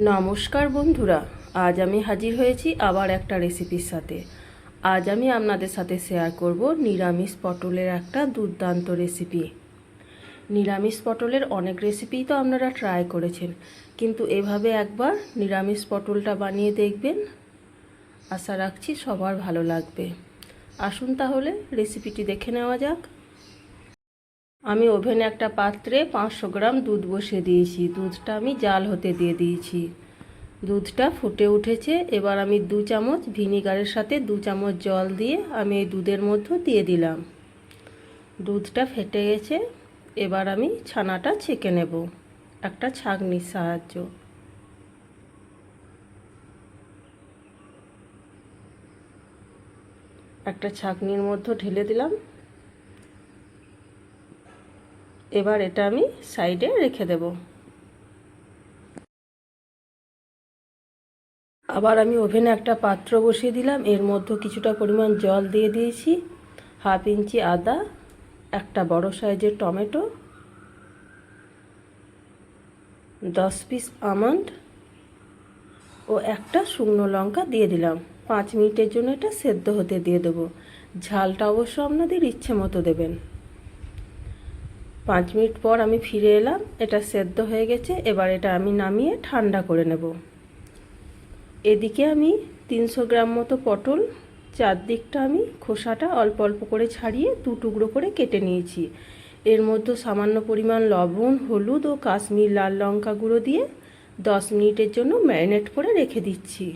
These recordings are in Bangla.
নমস্কার বন্ধুরা, আজ আমি হাজির হয়েছি আবার একটা রেসিপির সাথে। আজ আমি আপনাদের সাথে শেয়ার করব নিরামিষ পটলের একটা দুর্দান্ত রেসিপি। নিরামিষ পটলের অনেক রেসিপিই তো আপনারা ট্রাই করেছেন, কিন্তু এভাবে একবার নিরামিষ পটলটা বানিয়ে দেখবেন। আশা রাখছি সবার ভালো লাগবে। আসুন তাহলে রেসিপিটি দেখে নেওয়া যাক। আমি ওভেনে একটা পাত্রে 500 গ্রাম দুধ বসিয়ে দিয়েছি। দুধটা আমি জাল হতে দিয়ে দিয়েছি। দুধটা ফুটে উঠেছে। এবার আমি 2 চামচ ভিনিগারের সাথে 2 চামচ জল দিয়ে আমি এই দুধের মধ্যে দিয়ে দিলাম। দুধটা ফেটে গেছে। এবার আমি ছানাটা ছেঁকে নেব একটা ছাঁকনির সাহায্য। একটা ছাঁকনির মধ্যে ঢেলে দিলাম। এবার এটা আমি সাইডে রেখে দেব। আবার আমি ওভেনে একটা পাত্র বসিয়ে দিলাম। এর মধ্যে কিছুটা পরিমাণ জল দিয়ে দিয়েছি। 1/2 ইঞ্চি আদা, একটা বড় সাইজের টমেটো, 10 পিস আমন্ড ও একটা শুকনো লঙ্কা দিয়ে দিলাম। 5 মিনিটের জন্য এটা সেদ্ধ হতে দিয়ে দেবো। ঝালটা অবশ্য আপনাদের ইচ্ছে মতো দেবেন। 5 মিনিট পর আমি ফিরে এলাম। এটা সেদ্ধ হয়ে গেছে। এবার এটা আমি নামিয়ে ঠান্ডা করে নেব। এদিকে আমি 300 গ্রাম মতো পটল, চারদিকটা আমি খোসাটা অল্প অল্প করে ছাড়িয়ে 2 টুকরো করে কেটে নিয়েছি। এর মধ্যে সামান্য পরিমাণ লবণ, হলুদ ও কাশ্মীর লাল লঙ্কা গুঁড়ো দিয়ে 10 মিনিটের জন্য ম্যারিনেট করে রেখে দিচ্ছি।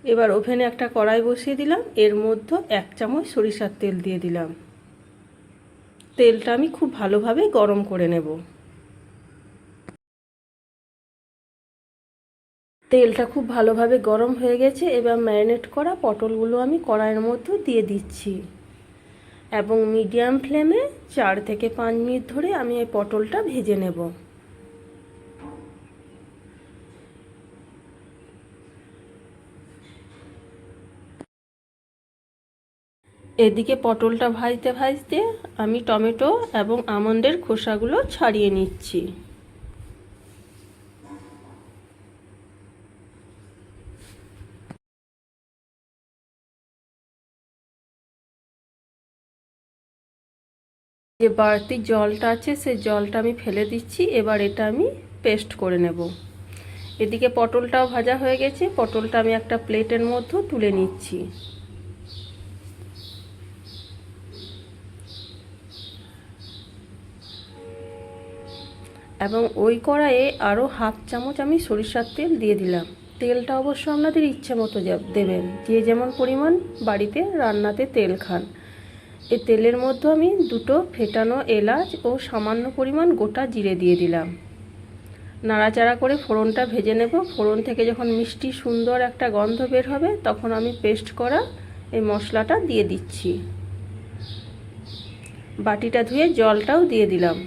এবার ওভেনে একটা কড়াই বসিয়ে দিলাম। এর মধ্যে 1 চামচ সরিষার তেল দিয়ে দিলাম। তেলটা আমি খুব ভালোভাবে গরম করে নেব। তেলটা খুব ভালোভাবে গরম হয়ে গেছে। এবার ম্যারিনেট করা পটলগুলো আমি কড়াইয়ের মধ্যে দিয়ে দিচ্ছি এবং মিডিয়াম ফ্লেমে 4 থেকে 5 মিনিট ধরে আমি এই পটলটা ভেজে নেব। এদিকে পটলটা ভাজতে ভাজতে আমি টমেটো এবং আমন্ডের খোসাগুলো ছাড়িয়ে নিচ্ছি। যে বাড়তি জলটা আছে সেই জলটা আমি ফেলে দিচ্ছি। এবার এটা আমি পেস্ট করে নেব। এদিকে পটলটাও ভাজা হয়ে গেছে। পটলটা আমি একটা প্লেটের মধ্যে তুলে নিচ্ছি এবং ওই কড়াইয়ে আরও 1/2 চামচ আমি সরিষার তেল দিয়ে দিলাম। তেলটা অবশ্য আপনাদের ইচ্ছে মতো দেবেন, যে যেমন পরিমাণ বাড়িতে রান্নাতে তেল খান। এই তেলের মধ্যে আমি 2টো ফেটানো এলাচ ও সামান্য পরিমাণ গোটা জিরে দিয়ে দিলাম। নাড়াচাড়া করে ফোড়নটা ভেজে নেব। ফোড়ন থেকে যখন মিষ্টি সুন্দর একটা গন্ধ বের হবে তখন আমি পেস্ট করা এই মশলাটা দিয়ে দিচ্ছি। বাটিটা ধুয়ে জলটাও দিয়ে দিলাম।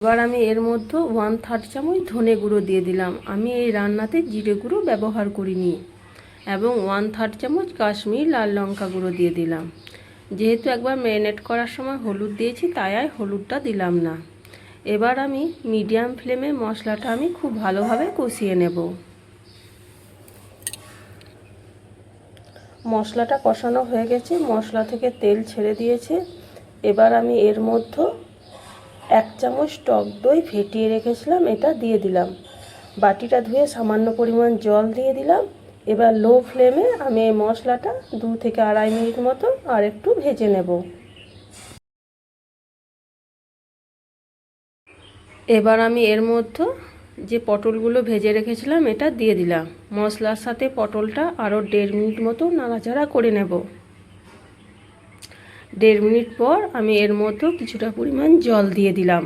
এবার আমি এর মধ্যে 1/3 চামচ ধনে গুঁড়ো দিয়ে দিলাম। আমি এই রান্নাতে জিরে গুঁড়ো ব্যবহার করিনি। এবং 1/3 চামচ কাশ্মীর লাল লঙ্কা গুঁড়ো দিয়ে দিলাম। যেহেতু একবার ম্যারিনেট করার সময় হলুদ দিয়েছি তাই আর হলুদটা দিলাম না। এবার আমি মিডিয়াম ফ্লেমে মশলাটা আমি খুব ভালোভাবে কষিয়ে নেব। মশলাটা কষানো হয়ে গেছে, মশলা থেকে তেল ছেড়ে দিয়েছে। এবার আমি এর মধ্যে 1 চামচ টক দই ফেটিয়ে রেখেছিলাম, এটা দিয়ে দিলাম। বাটিটা ধুয়ে সামান্য পরিমাণ জল দিয়ে দিলাম। এবার লো ফ্লেমে আমি এই মশলাটা 2 থেকে 2.5 মিনিট মতো আর একটু ভেজে নেব। এবার আমি এর মধ্যে যে পটলগুলো ভেজে রেখেছিলাম এটা দিয়ে দিলাম। মশলার সাথে পটলটা আরও 1.5 মিনিট মতো নাড়াচাড়া করে নেব। 1.5 মিনিট পর আমি এর মধ্যে কিছুটা পরিমাণ জল দিয়ে দিলাম।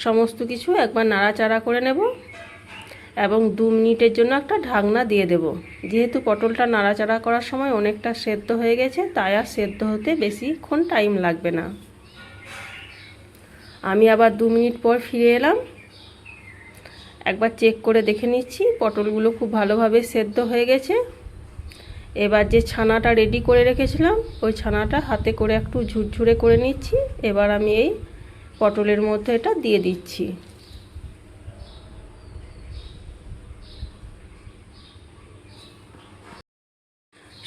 সমস্ত কিছু একবার নাড়াচাড়া করে নেব এবং 2 মিনিটের জন্য একটা ঢাকনা দিয়ে দেব। যেহেতু পটলটা নাড়াচাড়া করার সময় অনেকটা সেদ্ধ হয়ে গেছে তাই আর সেদ্ধ হতে বেশিক্ষণ টাইম লাগবে না। আমি আবার 2 মিনিট পর ফিরে এলাম। একবার চেক করে দেখে নিচ্ছি পটলগুলো খুব ভালোভাবে সেদ্ধ হয়ে গেছে। এবার যে ছানাটা রেডি করে রেখেছিলাম ওই ছানাটা হাতে করে একটু ঝুরঝুরে করে নিচ্ছি। এবার আমি এই পটলের মধ্যে এটা দিয়ে দিচ্ছি।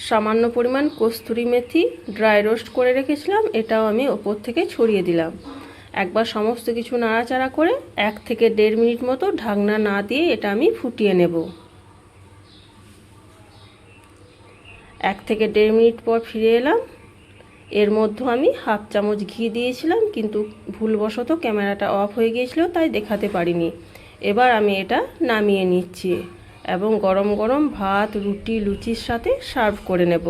সামান্য পরিমাণ কস্তুরি মেথি ড্রাই রোস্ট করে রেখেছিলাম, এটাও আমি ওপর থেকে ছড়িয়ে দিলাম। একবার সমস্ত কিছু নাড়াচাড়া করে 1 থেকে 1.5 মিনিট মতো ঢাকনা না দিয়ে এটা আমি ফুটিয়ে নেব। 1 থেকে 1.5 মিনিট পর ফিরে এলাম। এর মধ্যে আমি হাফ চামচ ঘি দিয়েছিলাম, কিন্তু ভুলবশত ক্যামেরাটা অফ হয়ে গিয়েছিল তাই দেখাতে পারিনি। এবার আমি এটা নামিয়ে নিচ্ছি এবং গরম গরম ভাত, রুটি, লুচির সাথে সার্ভ করে নেব।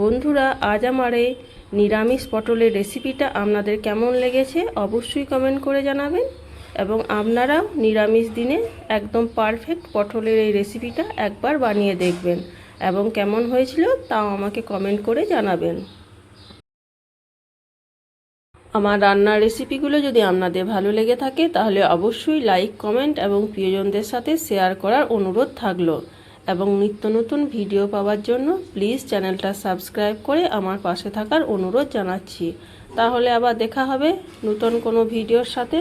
বন্ধুরা, আজ আমার এই নিরামিষ পটলের রেসিপিটা আপনাদের কেমন লেগেছে অবশ্যই কমেন্ট করে জানাবেন, এবং আপনারাও নিরামিষ দিনে একদম পারফেক্ট পটলের এই রেসিপিটা একবার বানিয়ে দেখবেন এবং কেমন হয়েছিল তাও আমাকে কমেন্ট করে জানাবেন। আমার রান্নার রেসিপিগুলো যদি আপনাদের ভালো লেগে থাকে তাহলে অবশ্যই লাইক, কমেন্ট এবং প্রিয়জনদের সাথে শেয়ার করার অনুরোধ থাকলো, এবং নিত্য নতুন ভিডিও পাওয়ার জন্য প্লিজ চ্যানেলটা সাবস্ক্রাইব করে আমার পাশে থাকার অনুরোধ জানাচ্ছি। তাহলে আবার দেখা হবে নতুন কোনো ভিডিওর সাথে।